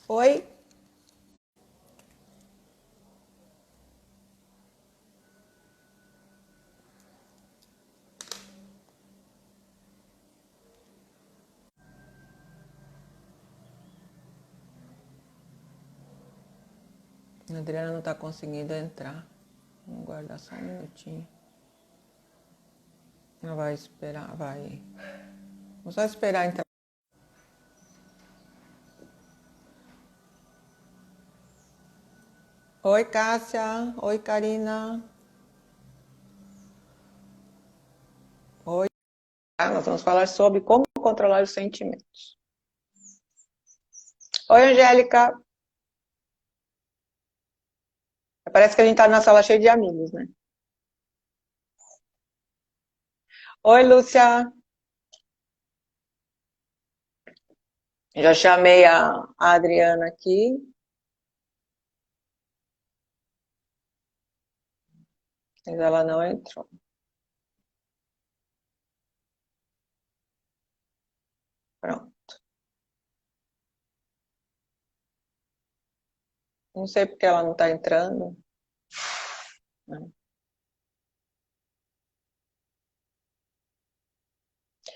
Oi? A Adriana não está conseguindo entrar. Vamos guardar só um minutinho. Ela vai esperar, vai. Vamos só esperar então. Oi, Cássia. Oi, Karina. Oi. Nós vamos falar sobre como controlar os sentimentos. Oi, Angélica. Parece que a gente está numa sala cheia de amigos, né? Oi, Lúcia. Já chamei a Adriana aqui, mas ela não entrou. Pronto. Não sei porque ela não está entrando.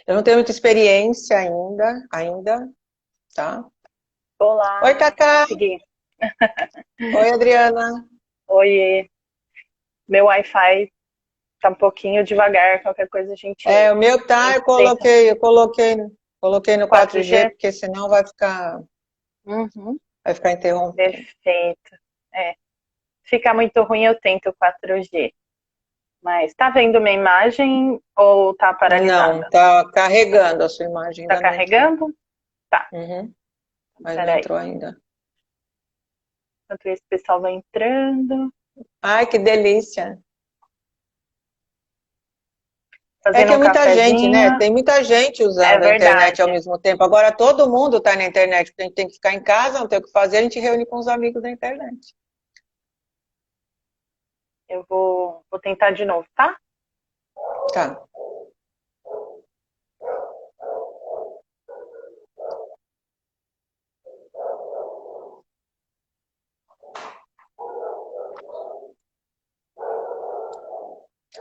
Eu não tenho muita experiência ainda, tá? Olá, Oi, Cacá. consegui. Oi, Adriana. Oi, meu Wi-Fi tá um pouquinho devagar, qualquer coisa É, o meu a tá, eu gente tenta. coloquei no 4G, 4G? porque senão Uhum, vai ficar interrompendo. perfeito. É, fica muito ruim, eu tento 4G. Mas tá vendo minha imagem ou tá Não, paralisada? tá carregando a sua imagem, Tá ainda não entrou. carregando? Tá, Uhum, mas não peraí. entrou ainda. Enquanto esse pessoal vai entrando, Ai, que delícia. É que fazendo é um muita gente, né? cafezinho. Tem muita gente É usando a internet ao verdade. mesmo tempo. Agora todo mundo está na internet, porque a gente tem que ficar em casa, não tem o que fazer, a gente reúne com os amigos da internet. Eu vou tentar de novo, tá? Tá.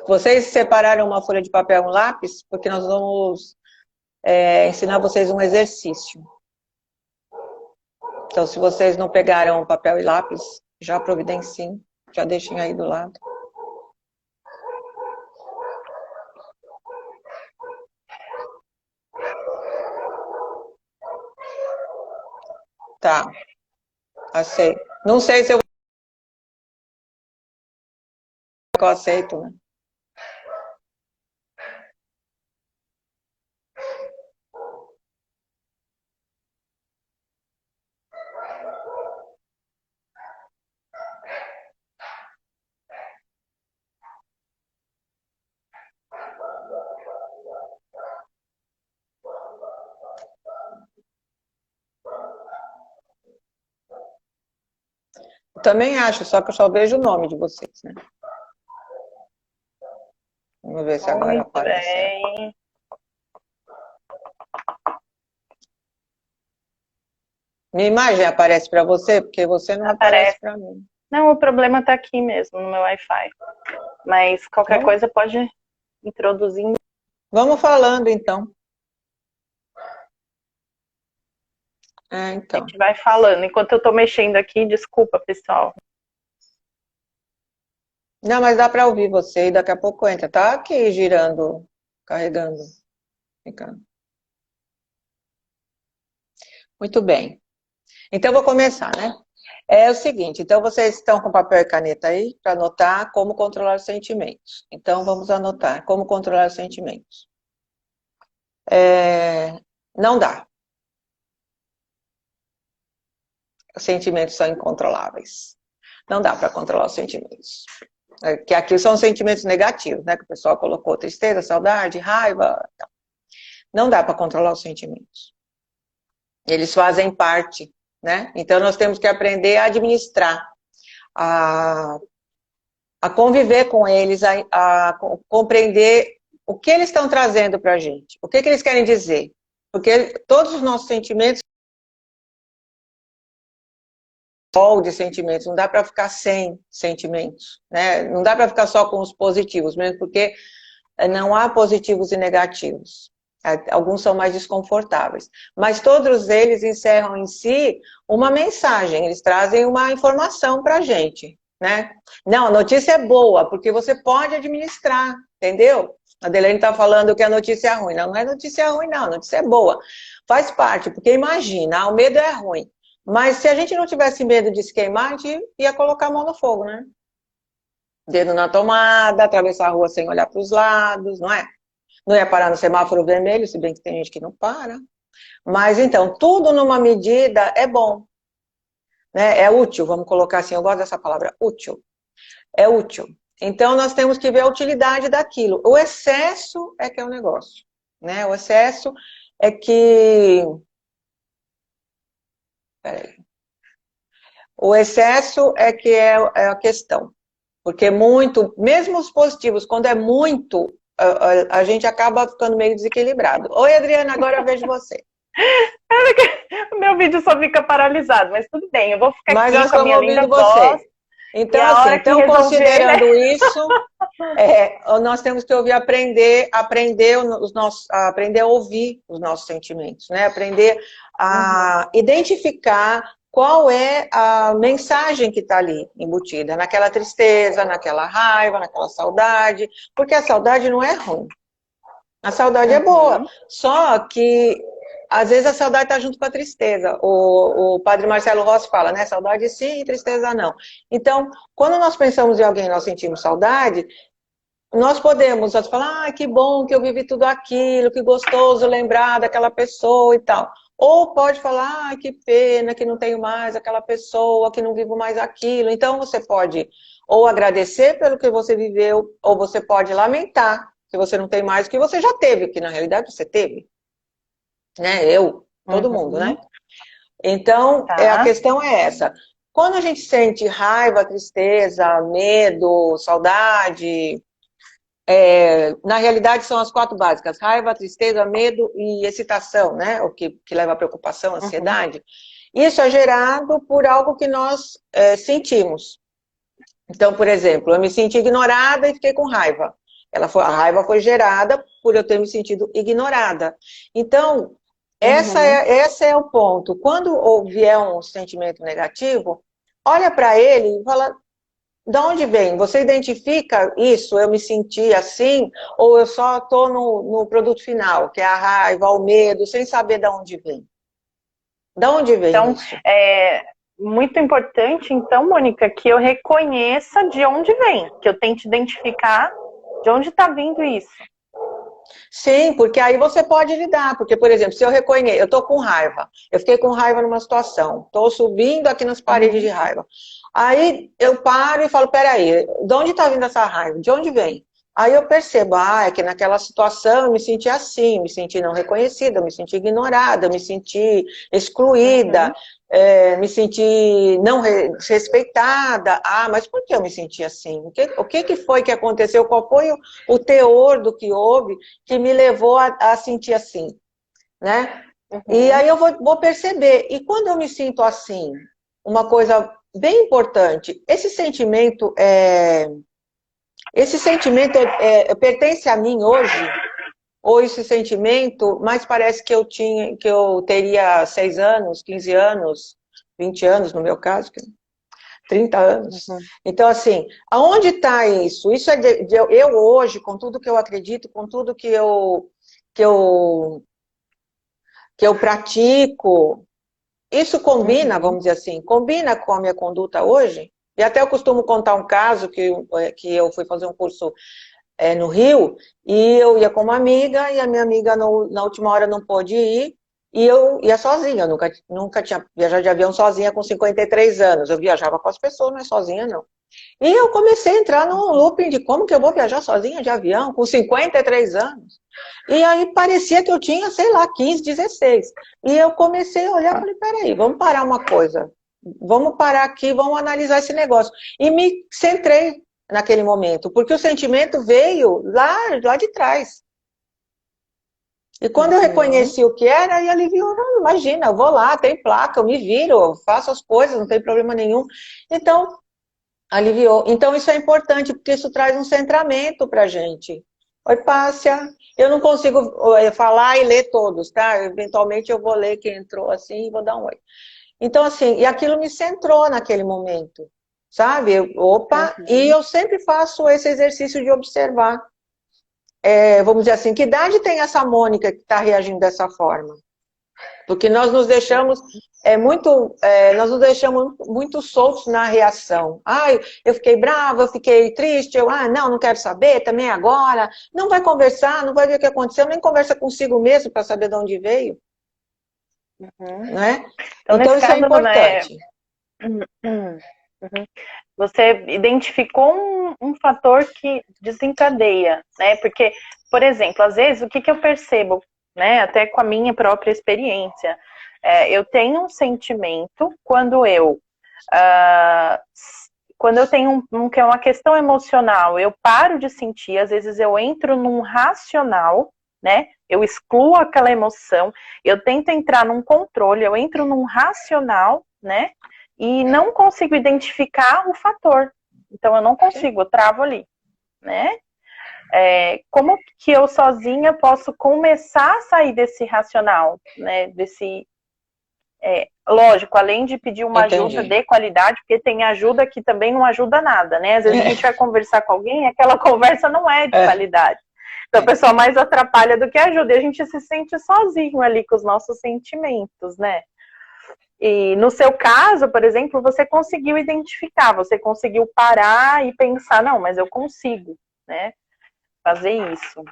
Vocês separaram uma folha de papel e um lápis? Porque nós vamos ensinar vocês um exercício. Então, se vocês não pegaram papel e lápis, já providenciem, já deixem aí do lado. Tá, aceito. Não sei se eu aceito, né? Eu também acho, só que eu só vejo o nome de vocês, né? Vamos ver se agora Muito aparece. bem. Minha imagem aparece para você, porque você não aparece Aparece. para mim. Não, o problema tá aqui mesmo, no meu Wi-Fi. Mas qualquer Bom, coisa pode introduzir. vamos falando então. É, A então. gente vai falando. Enquanto eu tô mexendo aqui, desculpa, pessoal. Não, mas dá para ouvir você e daqui a pouco entra. Tá aqui girando, carregando. Fica. Muito bem. Então, eu vou começar, né? É o seguinte, então vocês estão com papel e caneta aí para anotar como controlar os sentimentos. Então, vamos anotar como controlar os sentimentos. Não dá. Os sentimentos são incontroláveis. Não dá para controlar os sentimentos. Que aqui são sentimentos negativos, né? Que o pessoal colocou tristeza, saudade, raiva. Não dá para controlar os sentimentos. Eles fazem parte, né? Então nós temos que aprender a administrar, a, a conviver com eles, a compreender o que eles estão trazendo para a gente, o que eles querem dizer. Porque todos os nossos sentimentos rol de sentimentos, não dá para ficar sem sentimentos, né? Não dá para ficar só com os positivos, mesmo porque não há positivos e negativos. Alguns são mais desconfortáveis, mas todos eles encerram em si uma mensagem, eles trazem uma informação para a gente, né? Não, a notícia é boa, porque você pode administrar, entendeu? A Delaine está falando que a notícia é ruim. Não, não é notícia ruim, não, a notícia é boa. Faz parte, porque imagina, o medo é ruim. Mas se a gente não tivesse medo de se queimar, a gente ia colocar a mão no fogo, né? Dedo na tomada, atravessar a rua sem olhar para os lados, não é? Não ia parar no semáforo vermelho, se bem que tem gente que não para. Mas então, tudo numa medida é bom, né? É útil, vamos colocar assim, eu gosto dessa palavra, útil. É útil. Então, nós temos que ver a utilidade daquilo. O excesso é que é o negócio, né? O excesso é que... Peraí. O excesso é que é a questão. Porque muito, mesmo os positivos, quando é muito, a gente acaba ficando meio desequilibrado. Oi, Adriana, agora eu vejo você. O meu vídeo só fica paralisado, mas tudo bem, eu vou ficar mas aqui nós com a minha linda voz. Então, assim, então resolver, considerando né? isso, nós temos que ouvir, aprender a ouvir os nossos sentimentos, né? Aprender a identificar qual é a mensagem que está ali embutida, naquela tristeza, naquela raiva, naquela saudade, porque a saudade não é ruim. A saudade é boa, só que às vezes a saudade está junto com a tristeza. O padre Marcelo Rossi fala, né? Saudade sim, tristeza não. Então, quando nós pensamos em alguém, nós sentimos saudade, nós podemos falar, que bom que eu vivi tudo aquilo, que gostoso lembrar daquela pessoa e tal. Ou pode falar, que pena que não tenho mais aquela pessoa, que não vivo mais aquilo. Então, você pode ou agradecer pelo que você viveu, ou você pode lamentar que você não tem mais o que você já teve, que na realidade você teve. Né? Todo mundo, né? Então, a questão é essa. Quando a gente sente raiva, tristeza, medo, saudade, na realidade são as 4 básicas: raiva, tristeza, medo e excitação, né? O que leva à preocupação, ansiedade. Isso é gerado por algo que nós sentimos. Então, por exemplo, eu me senti ignorada e fiquei com raiva. A raiva foi gerada por eu ter me sentido ignorada. Então, esse é o ponto. Quando vier um sentimento negativo, olha para ele e fala, de onde vem? Você identifica isso, eu me senti assim, ou eu só estou no produto final, que é a raiva, o medo, sem saber de onde vem? De onde vem isso? Então, é muito importante, então, Mônica, que eu reconheça de onde vem, que eu tente identificar de onde está vindo isso. Sim, porque aí você pode lidar, porque, por exemplo, se eu reconheço, eu estou com raiva, eu fiquei com raiva numa situação, estou subindo aqui nas paredes de raiva, aí eu paro e falo, peraí, de onde está vindo essa raiva? De onde vem? Aí eu percebo, é que naquela situação eu me senti assim, me senti não reconhecida, me senti ignorada, me senti excluída, me senti não respeitada. Mas por que eu me senti assim? O que foi que aconteceu? Qual foi o teor do que houve que me levou a sentir assim, né? E aí eu vou perceber. E quando eu me sinto assim, uma coisa bem importante, esse sentimento pertence a mim hoje, ou esse sentimento, mas parece que eu teria 6 anos, 15 anos, 20 anos no meu caso, 30 anos. Então, assim, aonde está isso? Isso é eu hoje, com tudo que eu acredito, com tudo que eu pratico, isso combina, vamos dizer assim, combina com a minha conduta hoje? E até eu costumo contar um caso que eu fui fazer um curso no Rio, e eu ia com uma amiga, e a minha amiga na última hora não pôde ir, e eu ia sozinha, eu nunca tinha viajado de avião sozinha com 53 anos, eu viajava com as pessoas, não é sozinha não. E eu comecei a entrar num looping de como que eu vou viajar sozinha de avião, com 53 anos. E aí parecia que eu tinha, sei lá, 15, 16. E eu comecei a olhar e falei, peraí, vamos parar uma coisa. Vamos parar aqui, vamos analisar esse negócio. E me centrei naquele momento, porque o sentimento veio lá de trás. E quando eu reconheci o que era, aí aliviou. Não, imagina, eu vou lá, tem placa, eu me viro, eu faço as coisas, não tem problema nenhum. Então, aliviou. Então, isso é importante, porque isso traz um centramento para a gente. Oi, Pássia. Eu não consigo falar e ler todos, tá? Eventualmente eu vou ler quem entrou assim e vou dar um oi. Então, assim, e aquilo me centrou naquele momento, sabe? Opa, e eu sempre faço esse exercício de observar. Vamos dizer assim, que idade tem essa Mônica que está reagindo dessa forma? Porque nós nos deixamos nós nos deixamos muito soltos na reação. Eu fiquei brava, eu fiquei triste, não quero saber, também agora. Não vai conversar, não vai ver o que aconteceu, nem conversa consigo mesmo para saber de onde veio. Né? Então isso caso, é importante. Você identificou um fator que desencadeia, né? Porque, por exemplo, às vezes, o que eu percebo, né? Até com a minha própria experiência, eu tenho um sentimento quando eu tenho uma questão emocional, eu paro de sentir, às vezes eu entro num racional, né? Eu excluo aquela emoção, eu tento entrar num controle, eu entro num racional, né? E não consigo identificar o fator. Então, eu não consigo, eu travo ali, né? Como que eu sozinha posso começar a sair desse racional, né? Lógico, além de pedir uma ajuda de qualidade, porque tem ajuda que também não ajuda nada, né? Às vezes a gente vai conversar com alguém e aquela conversa não é de qualidade. Então, a pessoa mais atrapalha do que ajuda. E a gente se sente sozinho ali com os nossos sentimentos, né? E no seu caso, por exemplo, você conseguiu identificar, você conseguiu parar e pensar, não, mas eu consigo, né, fazer isso.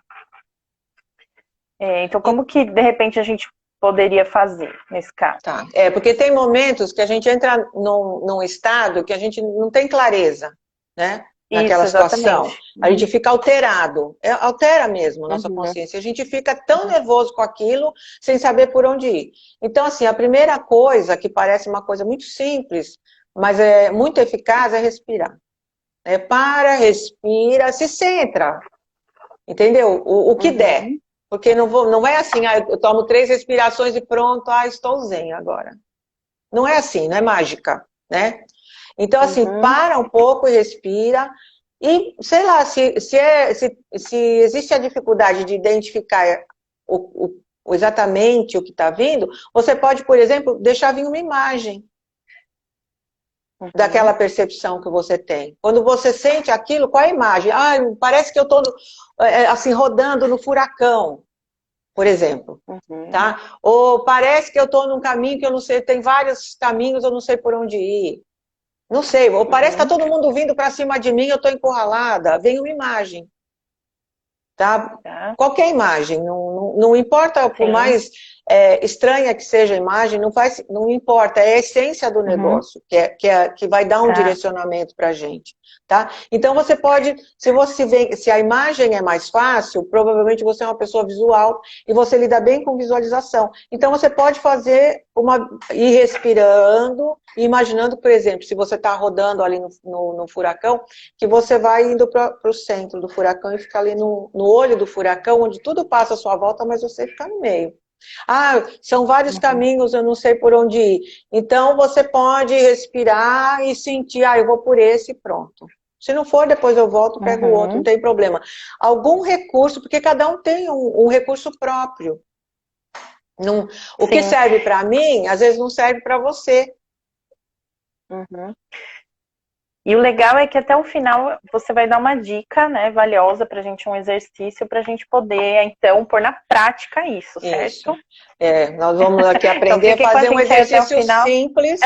Então, como que, de repente, a gente poderia fazer nesse caso? Tá. Porque tem momentos que a gente entra num estado que a gente não tem clareza, né? Naquela situação. A gente fica alterado. Altera mesmo a nossa consciência. A gente fica tão nervoso com aquilo, sem saber por onde ir. Então, assim, a primeira coisa, que parece uma coisa muito simples, mas é muito eficaz, é respirar. Para, respira, se centra. Entendeu? O que der. Porque não é assim, eu tomo 3 respirações e pronto, estou zen agora. Não é assim, não é mágica, né? Então, assim, para um pouco e respira. E, sei lá, se existe a dificuldade de identificar exatamente o que está vindo, você pode, por exemplo, deixar vir uma imagem daquela percepção que você tem. Quando você sente aquilo, qual é a imagem? Parece que eu estou assim, rodando no furacão, por exemplo. Tá? Ou parece que eu estou num caminho que eu não sei, tem vários caminhos, eu não sei por onde ir. Não sei, ou parece que está todo mundo vindo para cima de mim, eu estou encurralada. Vem uma imagem. Tá? Qualquer imagem, não importa, por mais estranha que seja a imagem, não importa, é a essência do negócio, que vai dar um direcionamento para a gente. Tá? Então você pode, se a imagem é mais fácil, provavelmente você é uma pessoa visual e você lida bem com visualização. Então você pode ir respirando e imaginando, por exemplo, se você está rodando ali no furacão, que você vai indo para o centro do furacão e fica ali no olho do furacão, onde tudo passa à sua volta, mas você fica no meio. São vários caminhos, eu não sei por onde ir. Então, você pode respirar e sentir, eu vou por esse e pronto. Se não for, depois eu volto, pego o outro, não tem problema. Algum recurso, porque cada um tem um recurso próprio. O que serve para mim, às vezes não serve para você. E o legal é que até o final você vai dar uma dica, né, valiosa pra gente, um exercício pra gente poder, então, pôr na prática isso, certo? Nós vamos aqui aprender a fazer um exercício simples,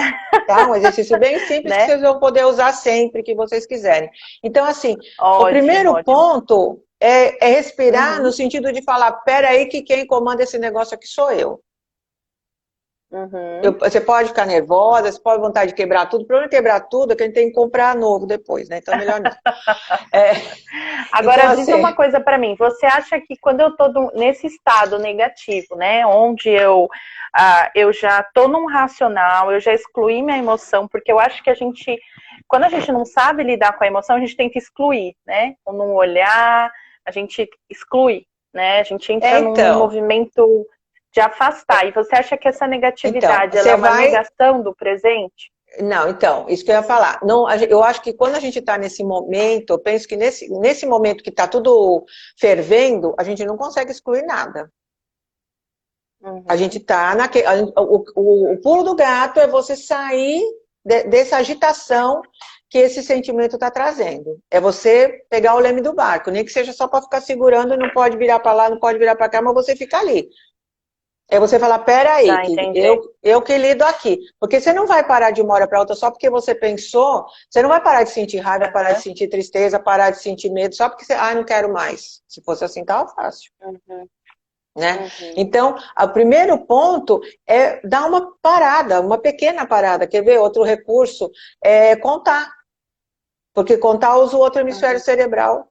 tá? Um exercício bem simples, né? Que vocês vão poder usar sempre que vocês quiserem. Então, assim, o primeiro ponto é respirar no sentido de falar, peraí que quem comanda esse negócio aqui sou eu. Você pode ficar nervosa, você pode vontade de quebrar tudo. O problema de quebrar tudo é que a gente tem que comprar novo depois, né? Então, melhor não. Agora, então, diz uma coisa pra mim. Você acha que quando eu tô nesse estado negativo, né? Onde eu já tô num racional, eu já excluí minha emoção, porque eu acho que quando a gente não sabe lidar com a emoção, a gente tenta excluir, né? Ou não olhar, a gente exclui, né? A gente entra num Então, movimento de afastar. E você acha que essa negatividade ela é uma negação do presente? Não, então, isso que eu ia falar. Não, eu acho que quando a gente está nesse momento, eu penso que nesse momento que está tudo fervendo, a gente não consegue excluir nada. A gente está naquele. O pulo do gato é você sair dessa agitação que esse sentimento está trazendo. É você pegar o leme do barco, nem que seja só para ficar segurando, não pode virar para lá, não pode virar para cá, mas você fica ali. É você falar, peraí, Tá, que eu que lido aqui. Porque você não vai parar de uma hora para outra só porque você pensou, você não vai parar de sentir raiva, parar de sentir tristeza, parar de sentir medo, só porque você, não quero mais. Se fosse assim, tava fácil. Né? Então, o primeiro ponto é dar uma parada, uma pequena parada. Quer ver? Outro recurso é contar. Porque contar usa o outro hemisfério cerebral.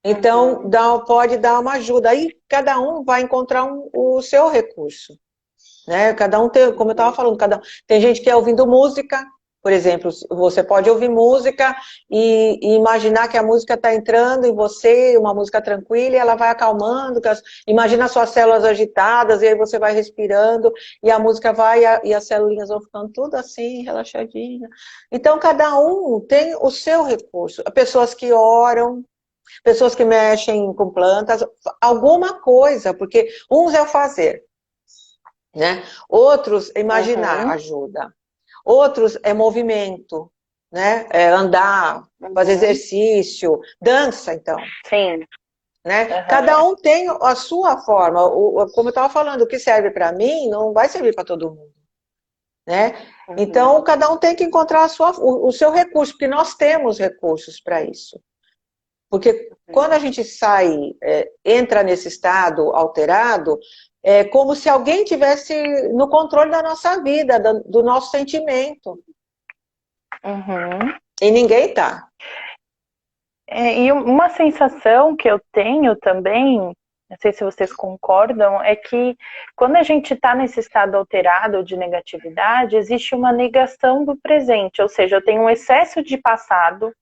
Então, pode dar uma ajuda. Aí, cada um vai encontrar o seu recurso. Né? Cada um tem, como eu estava falando, tem gente que é ouvindo música, por exemplo, você pode ouvir música e imaginar que a música está entrando em você, uma música tranquila, e ela vai acalmando, imagina as suas células agitadas, e aí você vai respirando, e a música vai, e as celulinhas vão ficando tudo assim, relaxadinha. Então, cada um tem o seu recurso. Pessoas que oram, pessoas que mexem com plantas, alguma coisa, porque uns é o fazer, né? Outros, imaginar ajuda. Outros é movimento, né? É andar, fazer exercício, dança, então. Sim. Né? Cada um tem a sua forma. Como eu estava falando, o que serve para mim não vai servir para todo mundo. Né? Então, cada um tem que encontrar o seu recurso, porque nós temos recursos para isso. Porque quando a gente sai, entra nesse estado alterado, é como se alguém tivesse no controle da nossa vida, do nosso sentimento. E ninguém está. E uma sensação que eu tenho também, não sei se vocês concordam, é que quando a gente está nesse estado alterado de negatividade, existe uma negação do presente, ou seja, eu tenho um excesso de passado,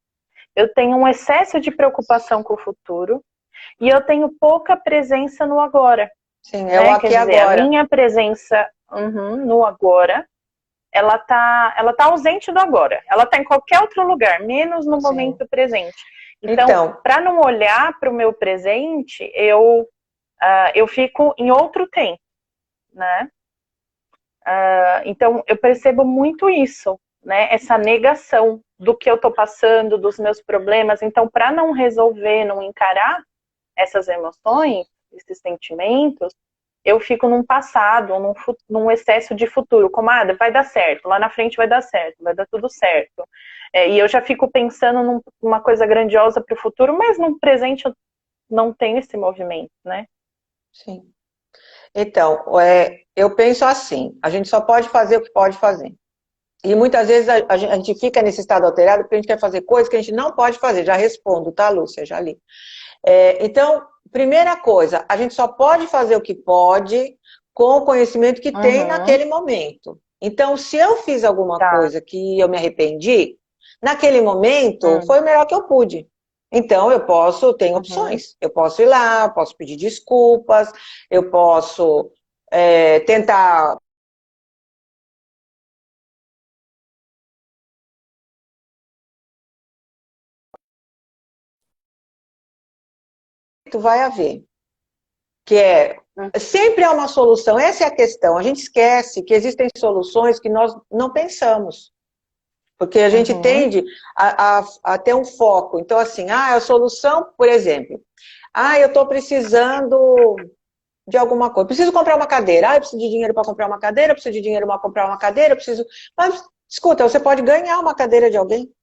eu tenho um excesso de preocupação com o futuro, e eu tenho pouca presença no agora. Sim, é o aqui e agora. A minha presença no agora, ela tá ausente do agora. Ela tá em qualquer outro lugar, menos no momento presente. Então, para não olhar para o meu presente, eu fico em outro tempo, né? Então, eu percebo muito isso, né? Essa negação do que eu tô passando, dos meus problemas. Então, para não resolver, não encarar essas emoções, esses sentimentos, eu fico num passado, num excesso de futuro, como, vai dar certo, lá na frente vai dar certo, vai dar tudo certo. E eu já fico pensando numa coisa grandiosa para o futuro, mas no presente eu não tenho esse movimento, né? Sim. Então, eu penso assim, a gente só pode fazer o que pode fazer. E muitas vezes a gente fica nesse estado alterado porque a gente quer fazer coisas que a gente não pode fazer. Já respondo, tá, Lúcia? Já li. Então, primeira coisa, a gente só pode fazer o que pode com o conhecimento que tem naquele momento. Então, se eu fiz alguma coisa que eu me arrependi, naquele momento foi o melhor que eu pude. Então, tenho opções. Eu posso ir lá, posso pedir desculpas, eu posso tentar... Vai haver. Que sempre há uma solução, essa é a questão. A gente esquece que existem soluções que nós não pensamos. Porque a gente tende a ter um foco. Então, assim, a solução, por exemplo, eu estou precisando de alguma coisa. Preciso comprar uma cadeira. Eu preciso de dinheiro para comprar uma cadeira, preciso de dinheiro para comprar uma cadeira, preciso... Mas, escuta, você pode ganhar uma cadeira de alguém.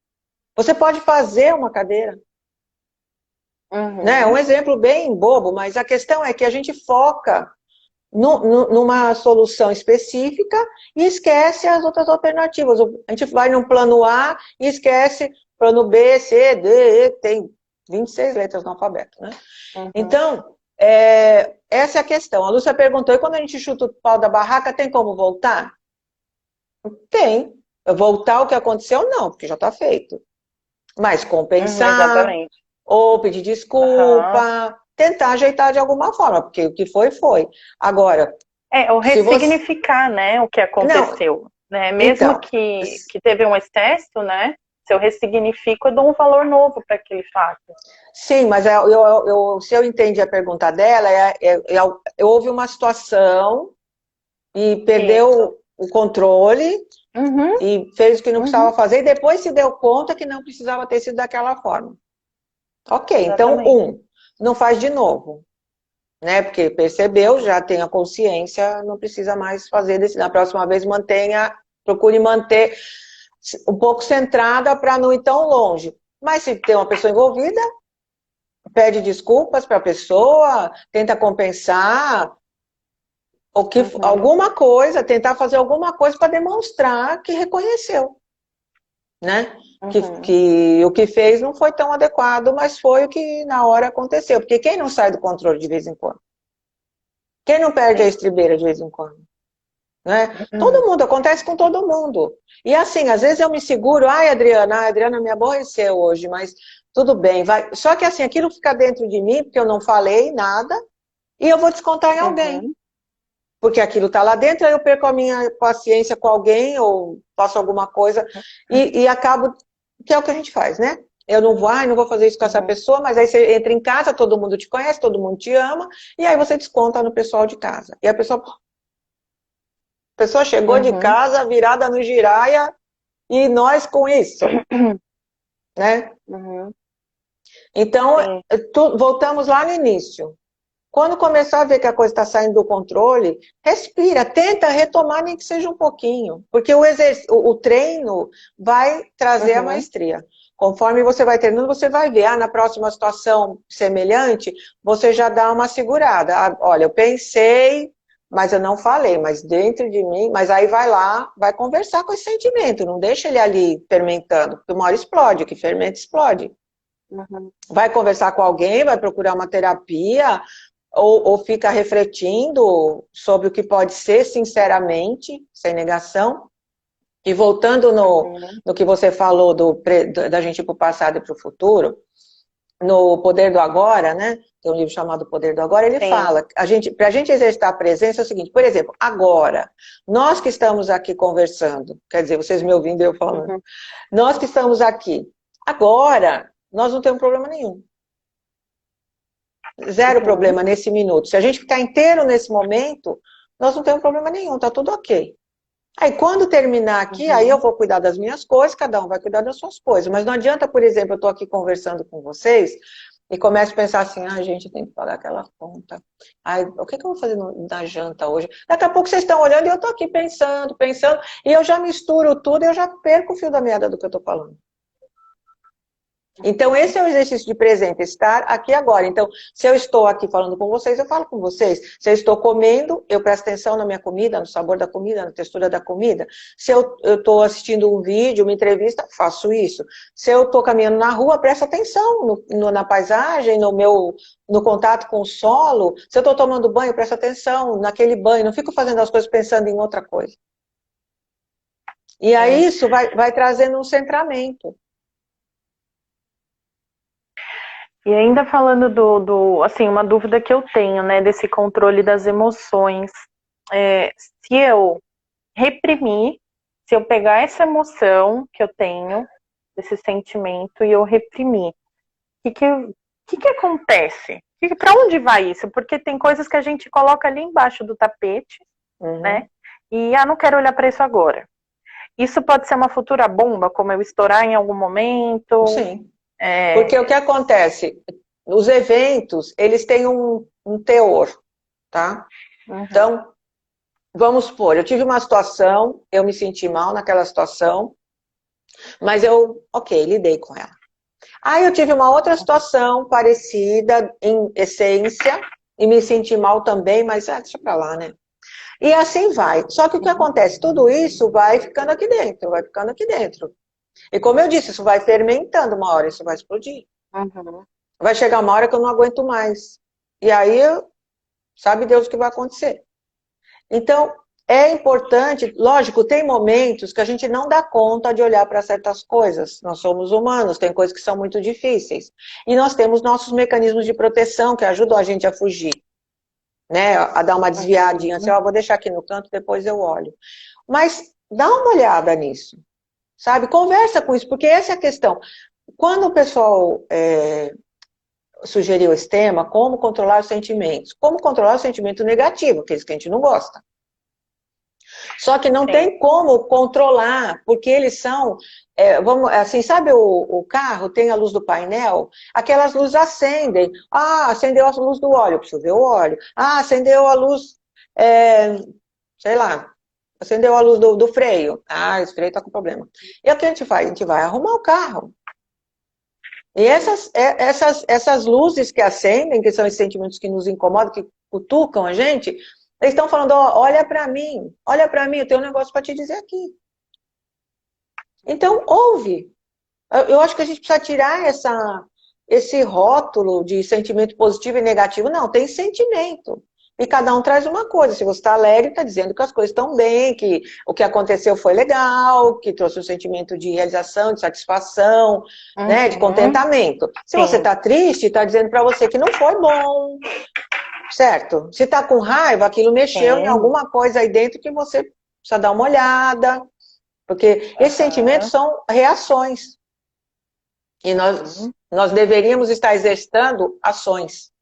Você pode fazer uma cadeira. Né? Um exemplo bem bobo, mas a questão é que a gente foca numa solução específica e esquece as outras alternativas. A gente vai num plano A e esquece plano B, C, D, E, tem 26 letras no alfabeto, né? Então, essa é a questão. A Lúcia perguntou, e quando a gente chuta o pau da barraca, tem como voltar? Tem. Voltar o que aconteceu, não, porque já está feito. Mas compensar, ou pedir desculpa, tentar ajeitar de alguma forma, porque o que foi, foi. Agora, ou ressignificar, você... né, o que aconteceu. Né? Mesmo Então, que teve um excesso, né? Se eu ressignifico, eu dou um valor novo para aquele fato. sim, mas se eu entendi a pergunta dela, houve uma situação e perdeu o controle e fez o que não precisava fazer e depois se deu conta que não precisava ter sido daquela forma. Ok, Exatamente. então, não faz de novo, né? Porque percebeu, já tem a consciência, não precisa mais fazer desse. Na próxima vez, procure manter um pouco centrada para não ir tão longe. Mas se tem uma pessoa envolvida, pede desculpas para a pessoa, tenta compensar, ou que alguma coisa, tentar fazer alguma coisa para demonstrar que reconheceu, né? Que o que fez não foi tão adequado, mas foi o que na hora aconteceu. Porque quem não sai do controle de vez em quando? Quem não perde a estribeira de vez em quando? Né? Todo mundo, acontece com todo mundo. E assim, às vezes eu me seguro, ai, Adriana, a Adriana me aborreceu hoje, mas tudo bem, vai. Só que assim, aquilo fica dentro de mim, porque eu não falei nada, e eu vou descontar em alguém. Porque aquilo está lá dentro, aí eu perco a minha paciência com alguém, ou faço alguma coisa, e acabo, que é o que a gente faz, né? Eu não vou fazer isso com essa pessoa, mas aí você entra em casa, todo mundo te conhece, todo mundo te ama, e aí você desconta no pessoal de casa. E a pessoa chegou de casa, virada no giraia, e nós com isso, né? Então, voltamos lá no início. Quando começar a ver que a coisa está saindo do controle, respira, tenta retomar nem que seja um pouquinho, porque o treino vai trazer a maestria. Conforme você vai treinando, você vai ver, na próxima situação semelhante, você já dá uma segurada. Olha, eu pensei, mas eu não falei, mas dentro de mim, mas aí vai lá, vai conversar com esse sentimento, não deixa ele ali fermentando, porque uma hora explode, o que fermenta explode. Vai conversar com alguém, vai procurar uma terapia, ou fica refletindo sobre o que pode ser sinceramente, sem negação. E voltando no que você falou da gente ir para o passado e para o futuro, no Poder do Agora, né? Tem um livro chamado Poder do Agora, ele fala, para a gente exercitar a presença é o seguinte, por exemplo, agora, nós que estamos aqui conversando, quer dizer, vocês me ouvindo eu falando, nós que estamos aqui, agora, nós não temos problema nenhum. Zero problema nesse minuto. Se a gente ficar inteiro nesse momento, nós não temos problema nenhum, tá tudo ok. Aí quando terminar aqui, aí eu vou cuidar das minhas coisas, cada um vai cuidar das suas coisas. Mas não adianta, por exemplo, eu estou aqui conversando com vocês e começo a pensar assim, gente, eu tenho que pagar aquela conta. O que eu vou fazer na janta hoje? Daqui a pouco vocês estão olhando e eu estou aqui pensando, e eu já misturo tudo e eu já perco o fio da meada do que eu estou falando. Então, esse é o exercício de presente, estar aqui agora. Então, se eu estou aqui falando com vocês, eu falo com vocês. Se eu estou comendo, eu presto atenção na minha comida, no sabor da comida, na textura da comida. Se eu estou assistindo um vídeo, uma entrevista, faço isso. Se eu estou caminhando na rua, presto atenção na paisagem, no contato com o solo. Se eu estou tomando banho, presto atenção naquele banho. Não fico fazendo as coisas pensando em outra coisa. E aí isso vai trazendo um centramento. E ainda falando assim, uma dúvida que eu tenho, né, desse controle das emoções, se eu reprimir, se eu pegar essa emoção que eu tenho, esse sentimento, e eu reprimir, o que acontece? Para onde vai isso? Porque tem coisas que a gente coloca ali embaixo do tapete, né, e não quero olhar para isso agora. Isso pode ser uma futura bomba, como eu estourar em algum momento? Sim. Porque o que acontece? Os eventos, eles têm um teor, tá? Então, vamos supor, eu tive uma situação, eu me senti mal naquela situação, mas lidei com ela. Aí eu tive uma outra situação parecida em essência, e me senti mal também, mas deixa pra lá, né? E assim vai. Só que o que acontece? Tudo isso vai ficando aqui dentro, vai ficando aqui dentro. E como eu disse, isso vai fermentando, uma hora isso vai explodir. Vai chegar uma hora que eu não aguento mais. E aí, sabe Deus o que vai acontecer. Então, é importante, lógico, tem momentos que a gente não dá conta de olhar para certas coisas. Nós somos humanos, tem coisas que são muito difíceis. E nós temos nossos mecanismos de proteção que ajudam a gente a fugir, né? A dar uma desviadinha, assim, ó, vou deixar aqui no canto, depois eu olho. Mas dá uma olhada nisso, sabe? Conversa com isso, porque essa é a questão. Quando o pessoal sugeriu esse tema, como controlar os sentimentos? Como controlar o sentimento negativo, aqueles que a gente não gosta. Só que não tem como controlar, porque eles são, vamos, assim, sabe o carro tem a luz do painel? Aquelas luzes acendem. Ah, acendeu a luz do óleo, preciso ver o óleo. Ah, acendeu a luz, sei lá, acendeu a luz do freio. Ah, esse freio está com problema. E o que a gente faz? A gente vai arrumar o carro. E essas luzes que acendem, que são esses sentimentos que nos incomodam, que cutucam a gente, eles estão falando, ó, olha para mim, eu tenho um negócio para te dizer aqui. Então, ouve. Eu acho que a gente precisa tirar esse rótulo de sentimento positivo e negativo. Não, tem sentimento. E cada um traz uma coisa. Se você está alegre, está dizendo que as coisas estão bem, que o que aconteceu foi legal, que trouxe um sentimento de realização, de satisfação, né, de contentamento. Se você está triste, está dizendo para você que não foi bom, certo? Se está com raiva, aquilo mexeu em alguma coisa aí dentro que você precisa dar uma olhada. Porque esses sentimentos são reações. E nós deveríamos estar exercitando ações.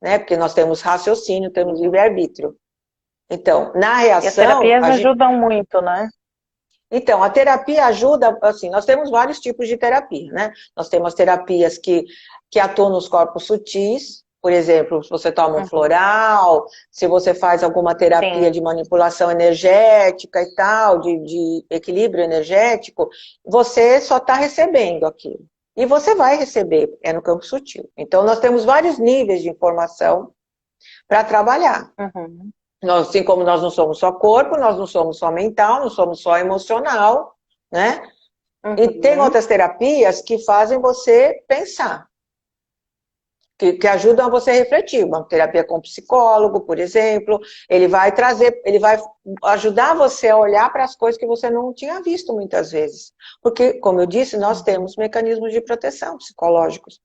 Né? Porque nós temos raciocínio, temos livre-arbítrio. Então, na reação... E as terapias ajudam muito, né? Então, a terapia ajuda, assim, nós temos vários tipos de terapia, né? Nós temos terapias que atuam nos corpos sutis, por exemplo, se você toma um floral, se você faz alguma terapia de manipulação energética e tal, de equilíbrio energético, você só está recebendo aquilo. E você vai receber, é no campo sutil. Então, nós temos vários níveis de informação para trabalhar. Assim como nós não somos só corpo, nós não somos só mental, não somos só emocional, né? E tem outras terapias que fazem você pensar, que ajudam a você refletir. Uma terapia com psicólogo, por exemplo, ele vai ajudar você a olhar para as coisas que você não tinha visto muitas vezes. Porque, como eu disse, nós temos mecanismos de proteção psicológicos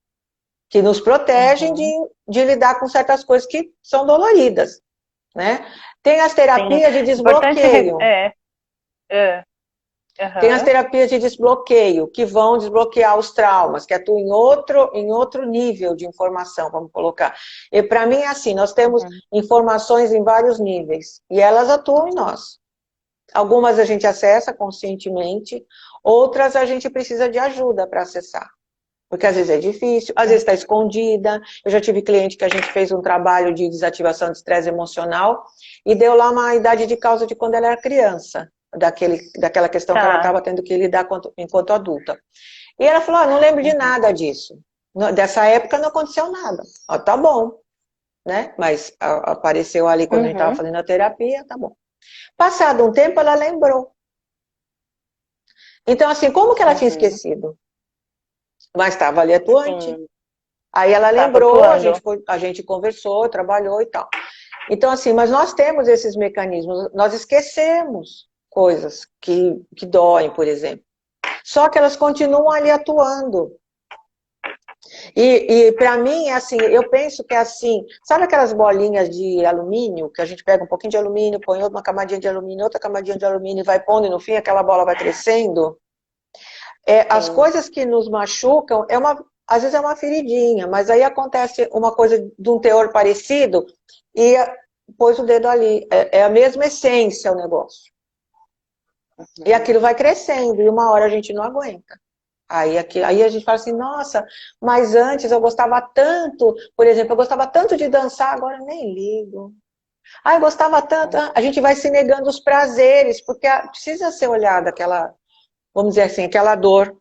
que nos protegem de lidar com certas coisas que são doloridas. Né? Tem as terapias de desbloqueio. Tem as terapias de desbloqueio, que vão desbloquear os traumas, que atuam em outro nível de informação, vamos colocar. E para mim é assim, nós temos informações em vários níveis, e elas atuam em nós. Algumas a gente acessa conscientemente, outras a gente precisa de ajuda para acessar. Porque às vezes é difícil, às vezes está escondida. Eu já tive cliente que a gente fez um trabalho de desativação de estresse emocional e deu lá uma idade de causa de quando ela era criança, daquela questão que ela estava tendo que lidar enquanto adulta. E ela falou, não lembro de nada disso. Dessa época não aconteceu nada. Ó, tá bom, né? Mas apareceu ali quando a gente estava fazendo a terapia, tá bom. Passado um tempo, ela lembrou. Então, assim, como que ela tinha esquecido? Mas estava ali atuante. Aí ela lembrou, a gente conversou, trabalhou e tal. Então, assim, mas nós temos esses mecanismos, nós esquecemos coisas que doem, por exemplo. Só que elas continuam ali atuando. E para mim, é assim, eu penso que é assim, sabe aquelas bolinhas de alumínio, que a gente pega um pouquinho de alumínio, põe uma camadinha de alumínio, outra camadinha de alumínio, e vai pondo, e no fim aquela bola vai crescendo? As coisas que nos machucam, às vezes é uma feridinha, mas aí acontece uma coisa de um teor parecido e pôs o dedo ali. É a mesma essência o negócio. E aquilo vai crescendo e uma hora a gente não aguenta. Aí a gente fala assim, nossa, mas antes eu gostava tanto, por exemplo, eu gostava tanto de dançar, agora eu nem ligo. Eu gostava tanto, a gente vai se negando os prazeres, porque precisa ser olhada aquela... vamos dizer assim, aquela dor,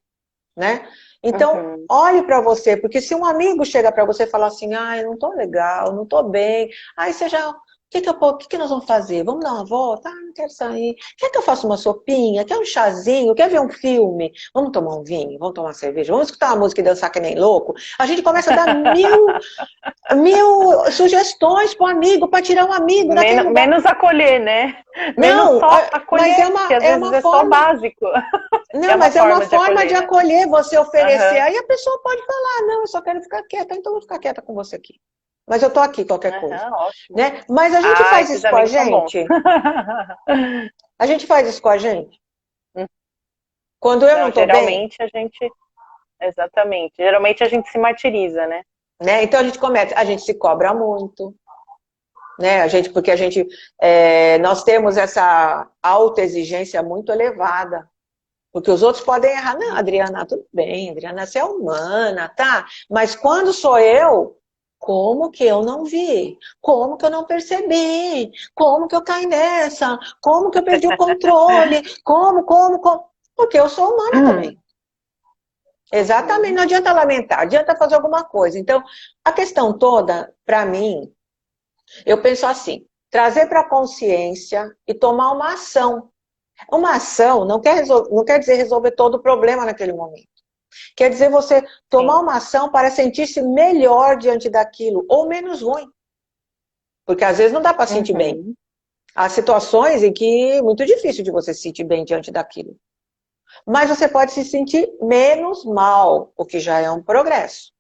né? Então, olhe para você, porque se um amigo chega para você e falar assim, eu não tô legal, não tô bem, aí você já O que nós vamos fazer? Vamos dar uma volta? Ah, não quero sair. Quer que eu faça uma sopinha? Quer um chazinho? Quer ver um filme? Vamos tomar um vinho? Vamos tomar uma cerveja? Vamos escutar uma música e dançar que nem louco? A gente começa a dar mil sugestões para o amigo, para tirar um amigo daquele lugar. Menos acolher, né? Não, menos só acolher, mas que às vezes é só básico. Não, mas é uma forma de acolher, você oferecer. Uhum. Aí a pessoa pode falar, não, eu só quero ficar quieta, então eu vou ficar quieta com você aqui. Mas eu tô aqui, qualquer coisa. Ótimo. Né? Mas a gente faz isso com a gente? A gente faz isso com a gente? Quando eu não tô geralmente bem? A gente... Exatamente. Geralmente a gente se martiriza, né? Então a gente se cobra muito. Né? Porque nós temos essa autoexigência muito elevada. Porque os outros podem errar. Não, Adriana, tudo bem, Adriana, você é humana, tá? Mas quando sou eu, como que eu não vi? Como que eu não percebi? Como que eu caí nessa? Como que eu perdi o controle? Como? Porque eu sou humana também. Exatamente, não adianta lamentar, adianta fazer alguma coisa. Então, a questão toda, para mim, eu penso assim, trazer para a consciência e tomar uma ação. Uma ação não quer dizer resolver todo o problema naquele momento. Quer dizer você tomar uma ação para sentir-se melhor diante daquilo, ou menos ruim. Porque às vezes não dá para sentir bem. Há situações em que é muito difícil de você se sentir bem diante daquilo. Mas você pode se sentir menos mal, o que já é um progresso.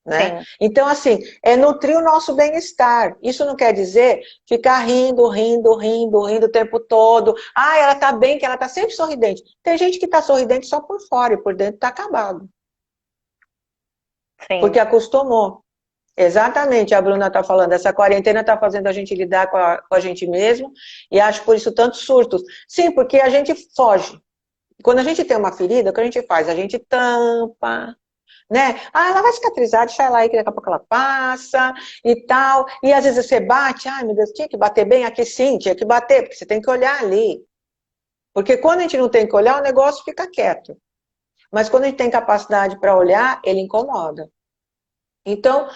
Né? Então, assim, é nutrir o nosso bem-estar. Isso não quer dizer ficar rindo o tempo todo. Ah, ela tá bem, que ela tá sempre sorridente. Tem gente que tá sorridente só por fora e por dentro tá acabado. Sim. Porque acostumou. Exatamente, a Bruna tá falando, essa quarentena tá fazendo a gente lidar com a gente mesmo, e acho por isso tantos surtos. Sim, porque a gente foge. Quando a gente tem uma ferida, o que a gente faz? A gente tampa, né? Ah, ela vai cicatrizar, deixa ela aí que daqui a pouco ela passa e tal. E às vezes você bate, ai meu Deus, tinha que bater bem aqui sim, tinha que bater, porque você tem que olhar ali. Porque quando a gente não tem que olhar, o negócio fica quieto. Mas quando a gente tem capacidade para olhar, ele incomoda. Então,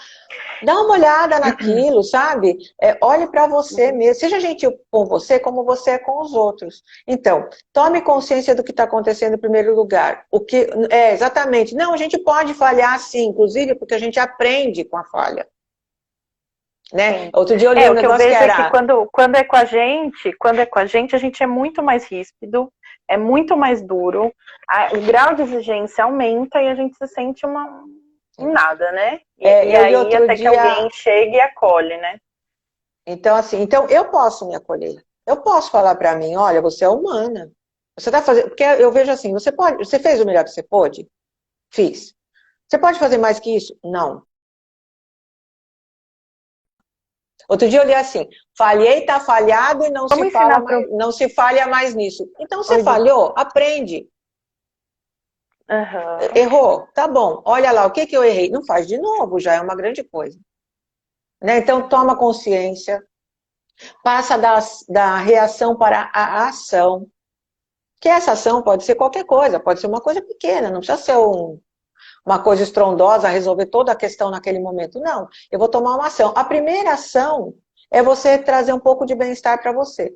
dá uma olhada naquilo, sabe? Olhe para você mesmo. Seja gentil com você como você é com os outros. Então, tome consciência do que está acontecendo em primeiro lugar. Exatamente. Não, a gente pode falhar sim, inclusive porque a gente aprende com a falha. Né? Outro dia eu li um negócio que eu vejo é que quando é com a gente é muito mais ríspido, é muito mais duro, o grau de exigência aumenta e a gente se sente nada, né? E aí até que alguém chegue e acolhe, né? Então, assim, eu posso me acolher. Eu posso falar pra mim, olha, você é humana. Você tá fazendo. Porque eu vejo assim, você fez o melhor que você pôde? Fiz. Você pode fazer mais que isso? Não. Outro dia eu li assim, falhei, tá falhado e não se falha mais nisso. Então você falhou, aprende. Errou, tá bom. Olha lá, o que eu errei? Não faz de novo, já é uma grande coisa. Né? Então toma consciência, passa da reação para a ação. Que essa ação pode ser qualquer coisa, pode ser uma coisa pequena, não precisa ser uma coisa estrondosa, resolver toda a questão naquele momento. Não, eu vou tomar uma ação. A primeira ação é você trazer um pouco de bem-estar para você.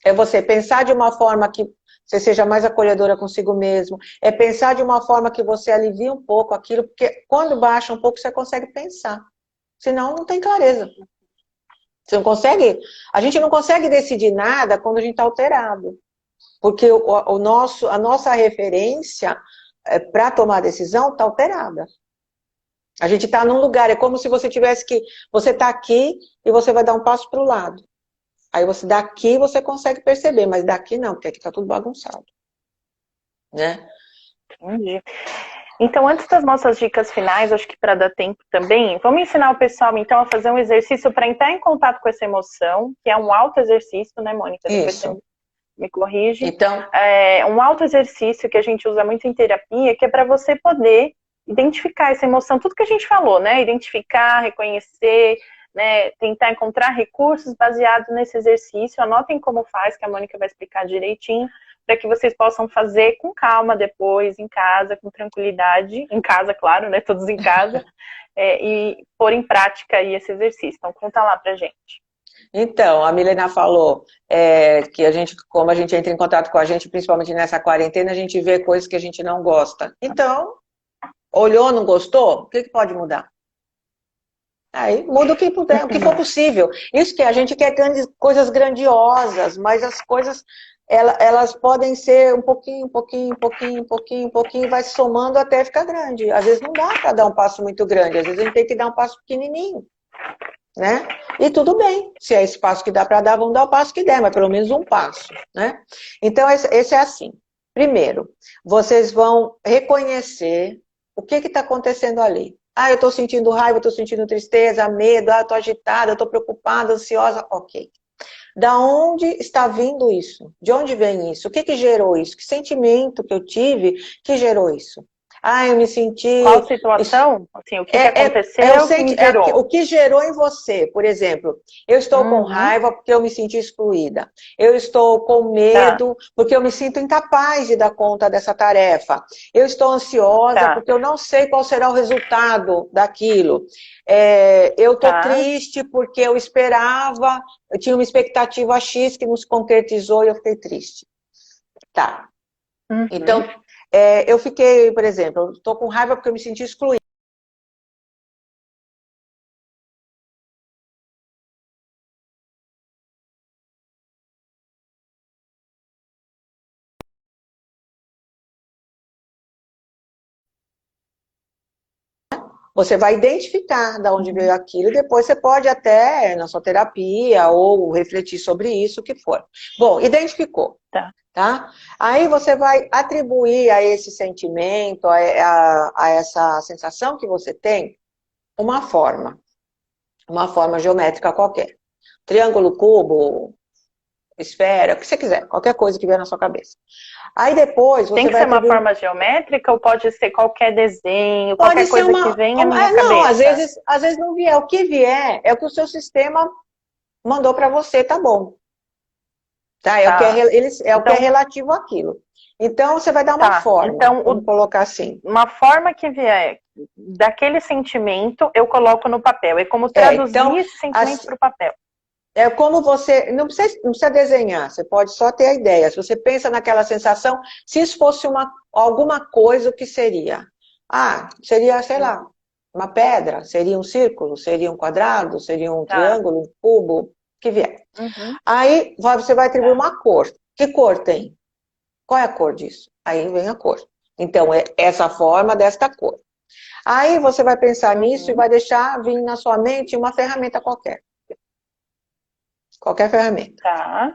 É você pensar de uma forma que você seja mais acolhedora consigo mesmo. É pensar de uma forma que você alivie um pouco aquilo, porque quando baixa um pouco você consegue pensar. Senão não tem clareza. Você não consegue... A gente não consegue decidir nada quando a gente está alterado. Porque a nossa referência para tomar decisão está alterada. A gente está num lugar, é como se você tivesse que... Você está aqui e você vai dar um passo para o lado. Aí daqui você consegue perceber, mas daqui não, porque aqui está tudo bagunçado. Né? Entendi. Então, antes das nossas dicas finais, acho que para dar tempo também, vamos ensinar o pessoal, então, a fazer um exercício para entrar em contato com essa emoção, que é um autoexercício, né, Mônica? Depois isso. você me corrige. Então... um autoexercício que a gente usa muito em terapia, que é para você poder identificar essa emoção, tudo que a gente falou, né? Identificar, reconhecer, né? Tentar encontrar recursos baseados nesse exercício. Anotem como faz, que a Mônica vai explicar direitinho, para que vocês possam fazer com calma depois, em casa, com tranquilidade, em casa, claro, né, todos em casa, e pôr em prática aí esse exercício. Então, conta lá pra gente. Então, a Milena falou que a gente, como a gente entra em contato com a gente, principalmente nessa quarentena, a gente vê coisas que a gente não gosta. Então, olhou, não gostou? O que pode mudar? Aí muda o que puder, o que for possível. Isso que a gente quer coisas grandiosas, mas as coisas, elas podem ser um pouquinho, e vai somando até ficar grande. Às vezes não dá para dar um passo muito grande, às vezes a gente tem que dar um passo pequenininho, né? E tudo bem, se é esse passo que dá para dar, vamos dar o passo que der, mas pelo menos um passo, né? Então, esse é assim. Primeiro, vocês vão reconhecer o que está acontecendo ali. Ah, eu estou sentindo raiva, estou sentindo tristeza, medo, eu estou agitada, eu estou preocupada, ansiosa, ok. Da onde está vindo isso? De onde vem isso? O que gerou isso? Que sentimento que eu tive que gerou isso? Ah, eu me senti... Qual situação? Assim, o que aconteceu que me gerou? O que gerou em você, por exemplo, eu estou com raiva porque eu me senti excluída. Eu estou com medo porque eu me sinto incapaz de dar conta dessa tarefa. Eu estou ansiosa porque eu não sei qual será o resultado daquilo. Eu estou triste porque eu esperava, eu tinha uma expectativa X que não se concretizou e eu fiquei triste. Tá. Então, eu fiquei, por exemplo, eu estou com raiva porque eu me senti excluída. Você vai identificar de onde veio aquilo e depois você pode até, na sua terapia, ou refletir sobre isso, o que for. Bom, identificou. Tá? Aí você vai atribuir a esse sentimento, a essa sensação que você tem, uma forma geométrica qualquer. Triângulo, cubo, esfera, o que você quiser, qualquer coisa que vier na sua cabeça. Aí depois você tem que ser uma forma geométrica ou pode ser qualquer desenho, qualquer coisa que venha na minha cabeça? Não, às vezes não vier. O que vier é o que o seu sistema mandou para você, tá bom. Tá? O que é relativo àquilo. Então, você vai dar uma forma, então, vamos colocar assim. Uma forma que vier daquele sentimento, eu coloco no papel. É como traduzir esse sentimento para o papel. É como você, não precisa desenhar, você pode só ter a ideia. Se você pensa naquela sensação, se isso fosse alguma coisa, o que seria? Ah, seria, sei lá, uma pedra, seria um círculo, seria um quadrado, seria um triângulo, um cubo, o que vier. Aí você vai atribuir uma cor. Que cor tem? Qual é a cor disso? Aí vem a cor. Então, é essa forma desta cor. Aí você vai pensar nisso e vai deixar vir na sua mente uma ferramenta qualquer. Qualquer ferramenta. Tá.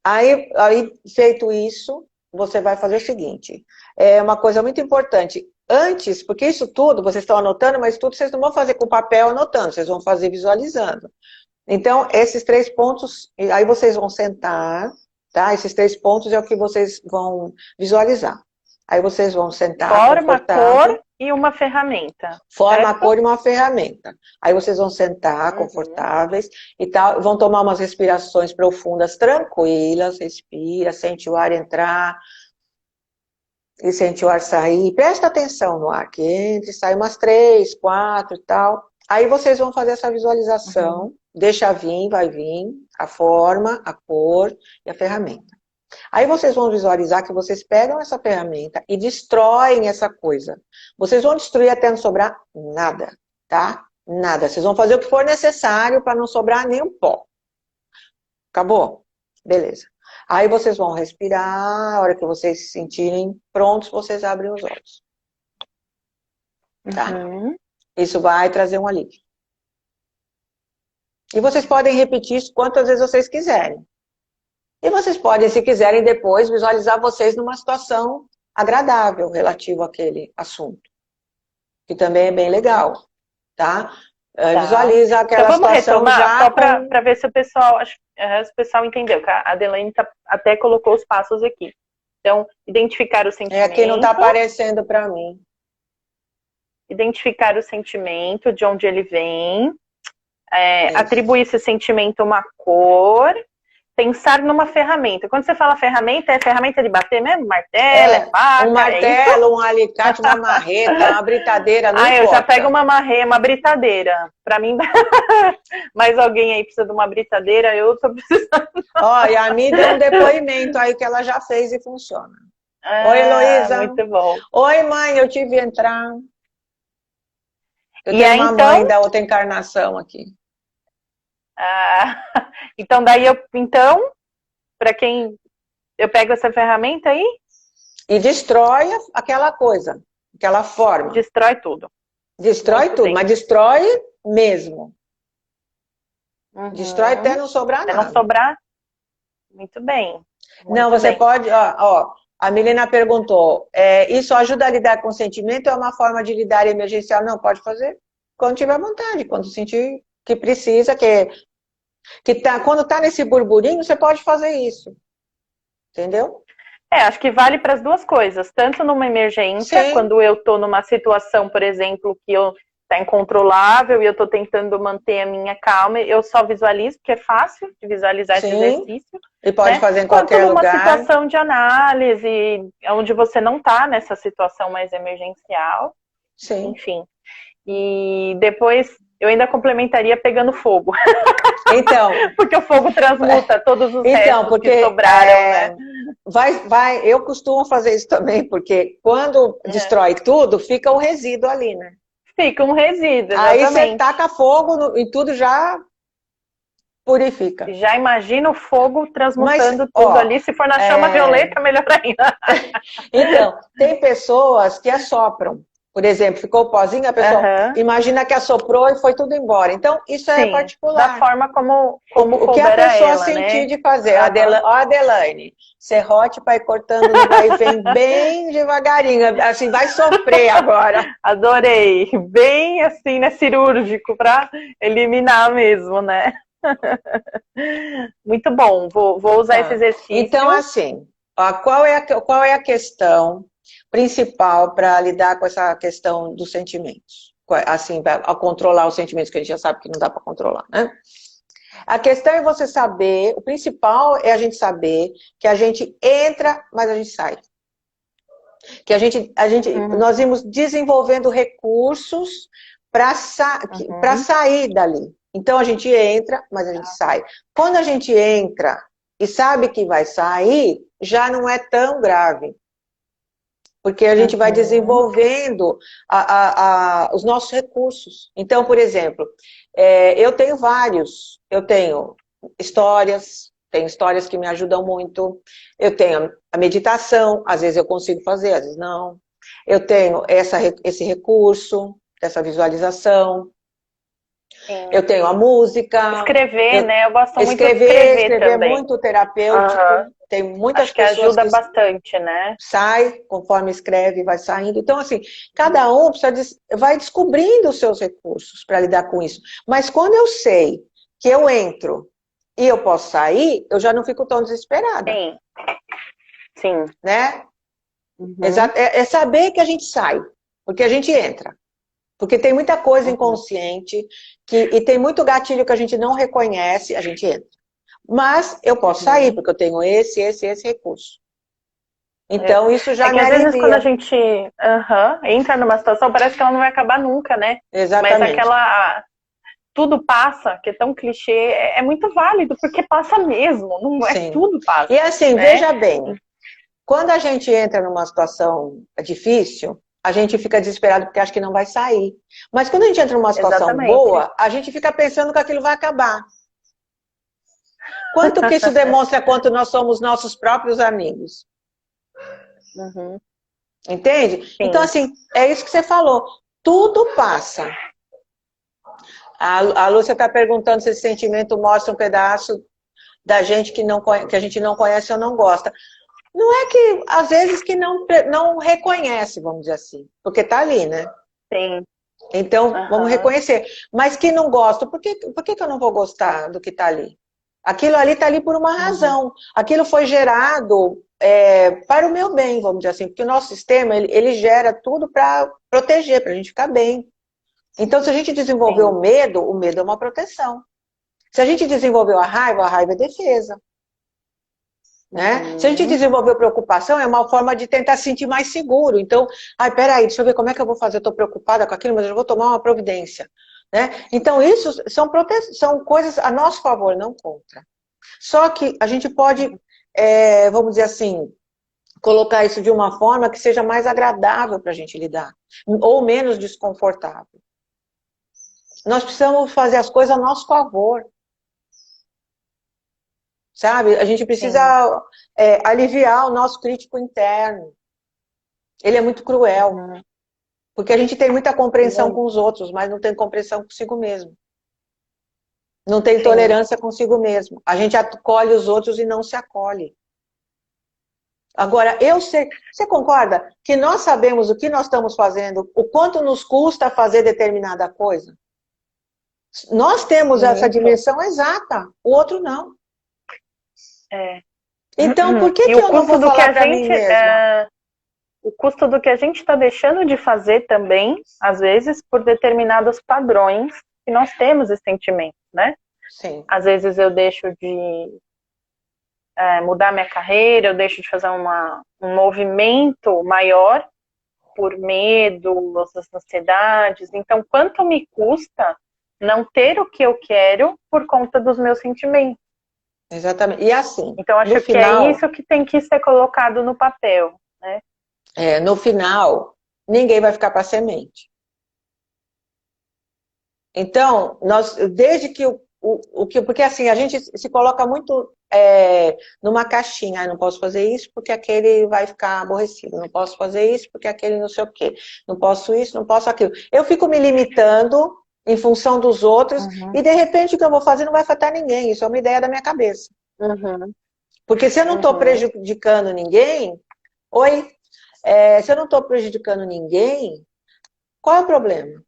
Aí, feito isso, você vai fazer o seguinte. É uma coisa muito importante. Antes, porque isso tudo, vocês estão anotando, mas tudo vocês não vão fazer com papel anotando, vocês vão fazer visualizando. Então, esses 3 pontos, aí vocês vão sentar, tá? Esses 3 pontos é o que vocês vão visualizar. Aí vocês vão sentar, forma, cor e uma ferramenta. Forma, cor e uma ferramenta. Aí vocês vão sentar confortáveis e tal, vão tomar umas respirações profundas, tranquilas, respira, sente o ar entrar e sente o ar sair. Presta atenção no ar que entra e sai umas 3, 4 e tal. Aí vocês vão fazer essa visualização, deixa vir, vai vir, a forma, a cor e a ferramenta. Aí vocês vão visualizar que vocês pegam essa ferramenta e destroem essa coisa. Vocês vão destruir até não sobrar nada, tá? Nada. Vocês vão fazer o que for necessário para não sobrar nenhum pó. Acabou? Beleza. Aí vocês vão respirar, a hora que vocês se sentirem prontos, vocês abrem os olhos. Tá? Isso vai trazer um alívio. E vocês podem repetir isso quantas vezes vocês quiserem. E vocês podem, se quiserem, depois visualizar vocês numa situação agradável relativo àquele assunto. Que também é bem legal, tá? Visualiza aquela situação retomar, já só para ver se o pessoal entendeu, que a Adelaine até colocou os passos aqui. Então, identificar o sentimento. Aqui não está aparecendo para mim. Identificar o sentimento, de onde ele vem. Atribuir esse sentimento uma cor. pensar numa ferramenta. Quando você fala ferramenta, é ferramenta de bater mesmo? Martelo, faca, um martelo, um alicate, uma marreta, uma britadeira, não importa. Eu já pego uma marreta, uma britadeira. Pra mim, mais alguém aí precisa de uma britadeira, eu tô precisando. E a Mi deu um depoimento aí que ela já fez e funciona. Oi, Heloísa. Muito bom. Oi, mãe, eu tive que entrar. Eu tenho uma mãe da outra encarnação aqui. Então, para quem eu pego essa ferramenta aí? E destrói aquela coisa, aquela forma. Destrói tudo. Destrói tudo, mas destrói mesmo. Destrói até não sobrar nada. Até não sobrar? Muito bem. Não, você pode... a Milena perguntou, isso ajuda a lidar com o sentimento ou é uma forma de lidar emergencial? Não, pode fazer quando tiver vontade, quando sentir que precisa, quando tá nesse burburinho, você pode fazer isso. Entendeu? Acho que vale para as duas coisas. Tanto numa emergência, sim, quando eu tô numa situação, por exemplo, que tá incontrolável e eu tô tentando manter a minha calma, eu só visualizo, porque é fácil de visualizar, sim, esse exercício. E pode fazer em qualquer lugar. Quanto numa situação de análise, onde você não tá nessa situação mais emergencial. Sim. Enfim. E depois eu ainda complementaria pegando fogo. Então, porque o fogo transmuta todos os restos que sobraram, né? Eu costumo fazer isso também, porque quando destrói tudo, fica o resíduo ali, né? Fica um resíduo, exatamente. Aí você taca fogo e tudo já purifica. Já imagina o fogo transmutando tudo ali. Se for na chama violeta, melhor ainda. Então, tem pessoas que assopram. Por exemplo, ficou o pozinho, a pessoa imagina que assoprou e foi tudo embora. Então, isso é particular. Da forma como o que a pessoa sentir, né, de fazer. A Adelaine, serrote para ir cortando no vai e vem bem devagarinho. Assim, vai sofrer agora. Adorei. Bem assim, né, cirúrgico, para eliminar mesmo, né? Muito bom. Vou usar esse exercício. Então, assim, qual é a questão principal para lidar com essa questão dos sentimentos? Assim, a controlar os sentimentos, que a gente já sabe que não dá para controlar, né? A questão é você saber, o principal é a gente saber que a gente entra, mas a gente sai. Que nós vimos desenvolvendo recursos para sair dali. Então a gente entra, mas a gente sai. Quando a gente entra e sabe que vai sair, já não é tão grave. Porque a gente vai desenvolvendo os nossos recursos. Então, por exemplo, eu tenho vários. Eu tenho histórias que me ajudam muito. Eu tenho a meditação, às vezes eu consigo fazer, às vezes não. Eu tenho esse recurso, essa visualização. Sim. Eu tenho a música. Escrever, né? Eu gosto muito de escrever também. É muito terapêutico. Tem muitas pessoas que ajuda bastante, né? Sai, conforme escreve, vai saindo. Então, assim, cada um vai descobrindo os seus recursos para lidar com isso. Mas quando eu sei que eu entro e eu posso sair, eu já não fico tão desesperada. Sim. Sim. Né? É saber que a gente sai, porque a gente entra. Porque tem muita coisa inconsciente e tem muito gatilho que a gente não reconhece, a gente entra. Mas eu posso sair, porque eu tenho esse recurso. Então, isso já me alivia. Às vezes, quando a gente entra numa situação, parece que ela não vai acabar nunca, né? Exatamente. Mas tudo passa, que é tão clichê, é muito válido, porque passa mesmo, não é, tudo passa. E assim, né? Veja bem, quando a gente entra numa situação difícil, a gente fica desesperado porque acha que não vai sair. Mas quando a gente entra numa situação boa, a gente fica pensando que aquilo vai acabar. Quanto que isso demonstra quanto nós somos nossos próprios amigos? Entende? Sim. Então, assim, é isso que você falou. Tudo passa. A Lúcia está perguntando se esse sentimento mostra um pedaço da gente que a gente não conhece ou não gosta. Não é que, às vezes, que não reconhece, vamos dizer assim. Porque tá ali, né? Sim. Então, vamos reconhecer. Mas que não gosta, por que eu não vou gostar do que tá ali? Aquilo ali está ali por uma razão. Aquilo foi gerado para o meu bem, vamos dizer assim. Porque o nosso sistema, ele gera tudo para proteger, para a gente ficar bem. Então, se a gente desenvolveu o medo é uma proteção. Se a gente desenvolveu a raiva é defesa. Né? Se a gente desenvolver preocupação, é uma forma de tentar se sentir mais seguro. Então, peraí, deixa eu ver como é que eu vou fazer, eu estou preocupada com aquilo, mas eu vou tomar uma providência. Né? Então, isso são coisas a nosso favor, não contra. Só que a gente pode, vamos dizer assim, colocar isso de uma forma que seja mais agradável para a gente lidar, ou menos desconfortável. Nós precisamos fazer as coisas a nosso favor. Sabe? A gente precisa aliviar o nosso crítico interno. Ele é muito cruel. Porque a gente tem muita compreensão com os outros, mas não tem compreensão consigo mesmo. Não tem tolerância consigo mesmo. A gente acolhe os outros e não se acolhe. Agora, eu sei... Você concorda que nós sabemos o que nós estamos fazendo, o quanto nos custa fazer determinada coisa? Nós temos essa dimensão exata, o outro não. Então, por que eu não vou falar para mim mesma? O custo do que a gente está deixando de fazer também, às vezes, por determinados padrões que nós temos esse sentimento, né? Sim. Às vezes eu deixo de mudar minha carreira, eu deixo de fazer um movimento maior por medo, as ansiedades. Então, quanto me custa não ter o que eu quero por conta dos meus sentimentos? Exatamente. E assim, então, acho que é isso que tem que ser colocado no papel, né? No final, ninguém vai ficar para semente. Então, desde que porque assim, a gente se coloca muito numa caixinha, não posso fazer isso porque aquele vai ficar aborrecido, não posso fazer isso porque aquele não sei o quê, não posso isso, não posso aquilo. Eu fico me limitando em função dos outros e de repente o que eu vou fazer não vai afetar ninguém, isso é uma ideia da minha cabeça. Porque se eu não estou prejudicando ninguém, se eu não estou prejudicando ninguém, qual é o problema?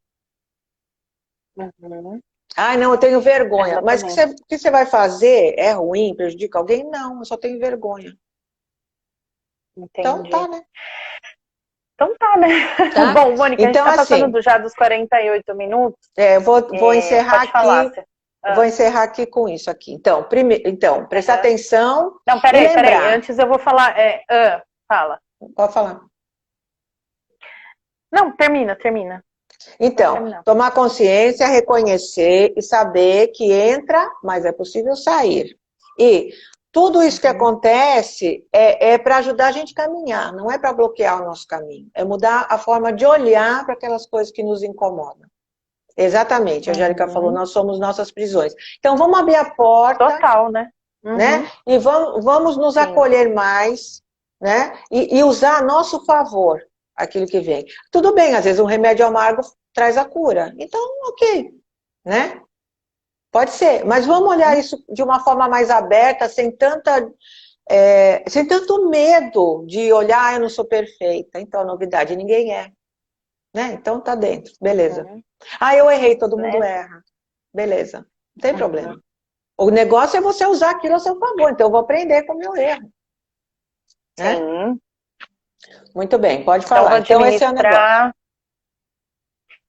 Não, eu tenho vergonha. Exatamente. Mas o que você vai fazer é ruim, prejudica alguém? Não, eu só tenho vergonha. Entendi. Então tá, né? Então tá, né? Tá? Bom, Mônica, então, a gente tá passando já dos 48 minutos. Vou encerrar aqui. Falar. Vou encerrar aqui com isso aqui. Então, prestar atenção. Não, peraí, antes eu vou falar. Fala. Pode falar. Não, termina. Então, tomar consciência, reconhecer e saber que entra, mas é possível sair. E tudo isso que acontece é para ajudar a gente a caminhar, não é para bloquear o nosso caminho. É mudar a forma de olhar para aquelas coisas que nos incomodam. Exatamente, a Angélica falou, nós somos nossas prisões. Então, vamos abrir a porta. Total, né? Né? E vamos nos acolher mais, né? E usar a nosso favor aquilo que vem. Tudo bem, às vezes um remédio amargo traz a cura. Então, ok, né? Pode ser, mas vamos olhar isso de uma forma mais aberta, sem tanto medo de olhar, eu não sou perfeita. Então, a novidade, ninguém é. Né? Então, tá dentro, beleza. Eu errei, todo mundo erra. Beleza, não tem problema. O negócio é você usar aquilo a seu favor, então eu vou aprender com o meu erro. Né? Sim. Muito bem, pode falar. Então esse é o negócio.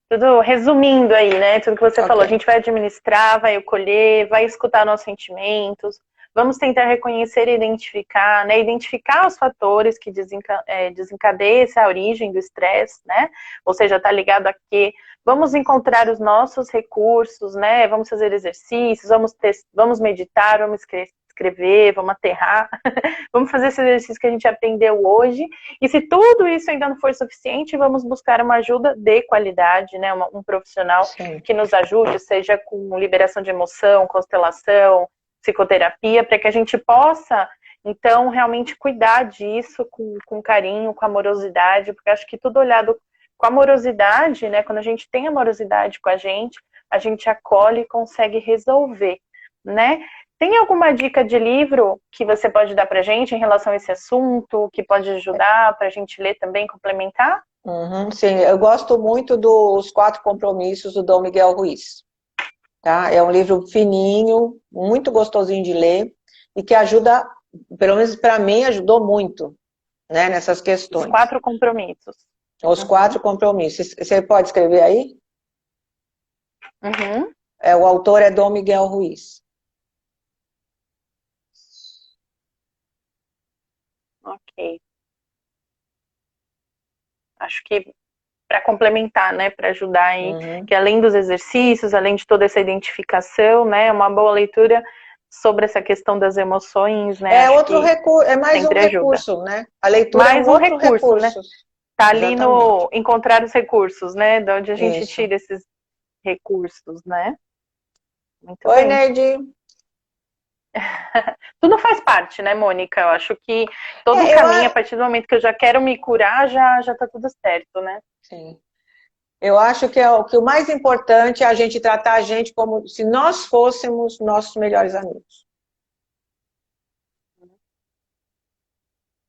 Tudo resumindo aí, né? Tudo que você falou. A gente vai administrar, vai acolher, vai escutar nossos sentimentos. Vamos tentar reconhecer e identificar, né? Identificar os fatores que desencadeiam essa origem do estresse, né? Ou seja, tá ligado a quê? Vamos encontrar os nossos recursos, né? Vamos fazer exercícios, vamos meditar, vamos escrever, vamos aterrar, vamos fazer esse exercício que a gente aprendeu hoje. E se tudo isso ainda não for suficiente, vamos buscar uma ajuda de qualidade, né? Um profissional que nos ajude, seja com liberação de emoção, constelação, psicoterapia, para que a gente possa, então, realmente cuidar disso com carinho, com amorosidade, porque acho que tudo olhado com amorosidade, né? Quando a gente tem amorosidade com a gente acolhe e consegue resolver, né? Tem alguma dica de livro que você pode dar pra gente em relação a esse assunto, que pode ajudar pra gente ler também, complementar? Sim, eu gosto muito dos 4 Compromissos do Dom Miguel Ruiz. Tá? É um livro fininho, muito gostosinho de ler, e que ajuda, pelo menos para mim, ajudou muito, né, nessas questões. Os 4 compromissos. Os 4 compromissos. Você pode escrever aí? O autor é Dom Miguel Ruiz. Ok. Acho que para complementar, né, para ajudar aí, que além dos exercícios, além de toda essa identificação, né, uma boa leitura sobre essa questão das emoções, né? É outro recurso, é mais um recurso, né? A leitura mais é um outro recurso, né? Tá ali Exatamente. no encontrar os recursos, né? De onde a gente Isso. tira esses recursos, né? Muito Oi, bem. Neide. Tudo faz parte, né, Mônica? Eu acho que todo o caminho, a partir do momento que eu já quero me curar, já tá tudo certo, né? Sim. Eu acho que, que o mais importante é a gente tratar a gente como se nós fôssemos nossos melhores amigos.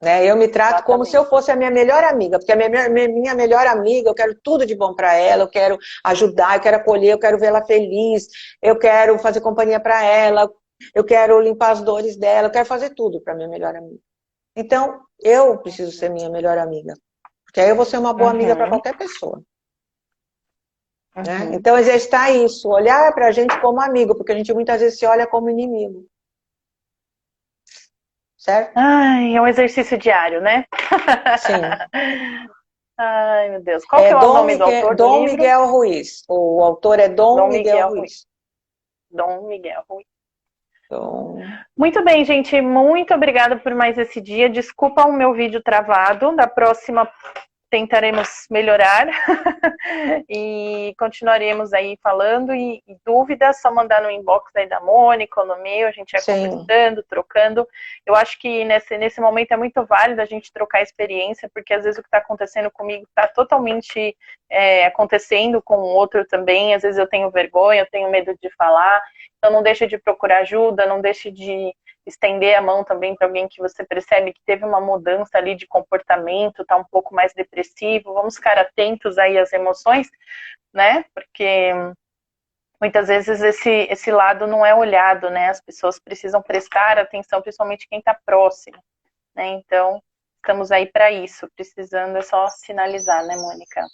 Né? Eu me trato Exatamente. como se eu fosse a minha melhor amiga, porque a minha melhor amiga, eu quero tudo de bom para ela, eu quero ajudar, eu quero acolher, eu quero vê-la feliz, eu quero fazer companhia para ela, eu quero limpar as dores dela, eu quero fazer tudo para minha melhor amiga. Então, eu preciso ser minha melhor amiga, porque aí eu vou ser uma boa amiga para qualquer pessoa. Né? Então, exercitar isso, olhar para a gente como amigo, porque a gente muitas vezes se olha como inimigo. Certo? Ai, é um exercício diário, né? Sim. Ai, meu Deus. Qual que é o nome do autor do Dom livro? Miguel Ruiz. O autor é Dom Miguel Ruiz. Dom Miguel Ruiz. Então... Muito bem, gente. Muito obrigada por mais esse dia. Desculpa o meu vídeo travado. Da próxima tentaremos melhorar e continuaremos aí falando e dúvidas, só mandar no inbox aí da Mônica ou no meu, a gente vai conversando, trocando. Eu acho que nesse momento é muito válido a gente trocar experiência, porque às vezes o que está acontecendo comigo está totalmente acontecendo com o outro também, às vezes eu tenho vergonha, eu tenho medo de falar, então não deixe de procurar ajuda, não deixe de estender a mão também para alguém que você percebe que teve uma mudança ali de comportamento, tá um pouco mais depressivo, vamos ficar atentos aí às emoções, né, porque muitas vezes esse lado não é olhado, né, as pessoas precisam prestar atenção, principalmente quem está próximo, né, então estamos aí para isso, precisando é só sinalizar, né, Mônica?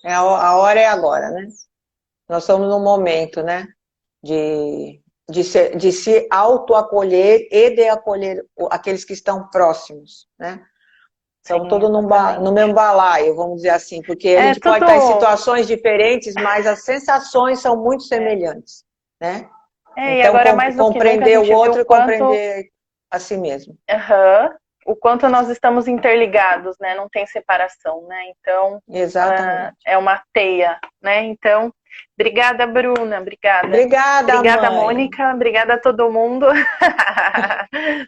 A hora é agora, né, nós estamos num momento, né, de se autoacolher e de acolher aqueles que estão próximos, né? Estamos todos no mesmo balaio, vamos dizer assim, porque a gente pode estar em situações diferentes, mas as sensações são muito semelhantes, né? Então, e agora, mais do compreender o outro e compreender a si mesmo. O quanto nós estamos interligados, né? Não tem separação, né? Então, é uma teia, né? Então, obrigada, Bruna, obrigada. Obrigada, mãe. Mônica, obrigada a todo mundo.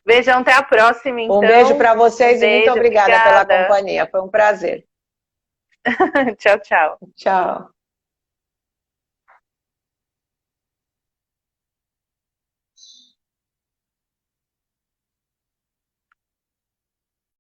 Beijão, até a próxima, então. Um beijo para vocês e muito obrigada pela companhia, foi um prazer. Tchau, tchau. Tchau.